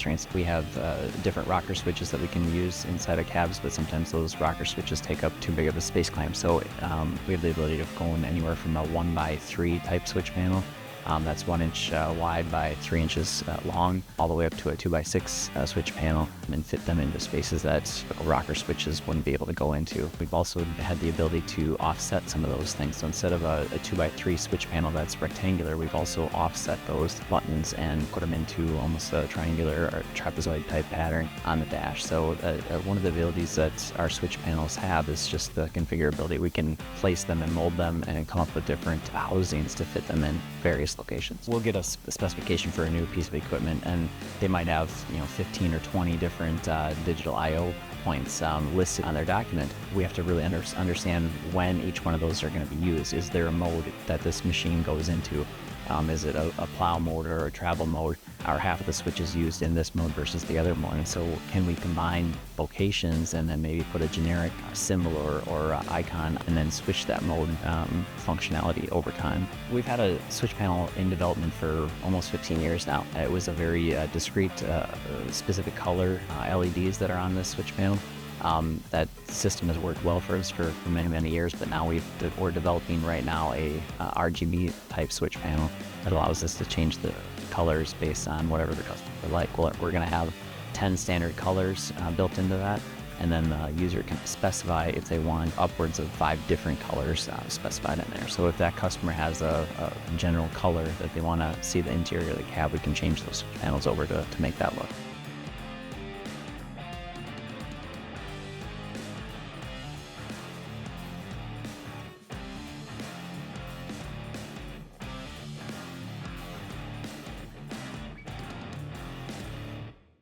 constraints. We have different rocker switches that we can use inside of cabs, but sometimes those rocker switches take up too big of a space claim. So we have the ability of going anywhere from a 1x3 type switch panel. That's 1 inch wide by 3 inches long, all the way up to a 2x6 switch panel, and fit them into spaces that rocker switches wouldn't be able to go into. We've also had the ability to offset some of those things. So instead of a 2x3 switch panel that's rectangular, we've also offset those buttons and put them into almost a triangular or trapezoid type pattern on the dash. So one of the abilities that our switch panels have is just the configurability. We can place them and mold them and come up with different housings to fit them in various locations. We'll get a specification for a new piece of equipment, and they might have 15 or 20 different digital I/O points listed on their document. We have to really understand when each one of those are going to be used. Is there a mode that this machine goes into? Is it a plow mode or a travel mode? Are half of the switches used in this mode versus the other mode? And so can we combine locations and then maybe put a generic symbol or icon and then switch that mode functionality over time? We've had a switch panel in development for almost 15 years now. It was a very discrete, specific color LEDs that are on this switch panel. That system has worked well for us for many, many years, but now we're developing right now a RGB type switch panel that allows us to change the colors based on whatever the customer would like. We're going to have 10 standard colors built into that, and then the user can specify if they want upwards of 5 different colors specified in there. So if that customer has a general color that they want to see the interior of the cab, we can change those panels over to make that look.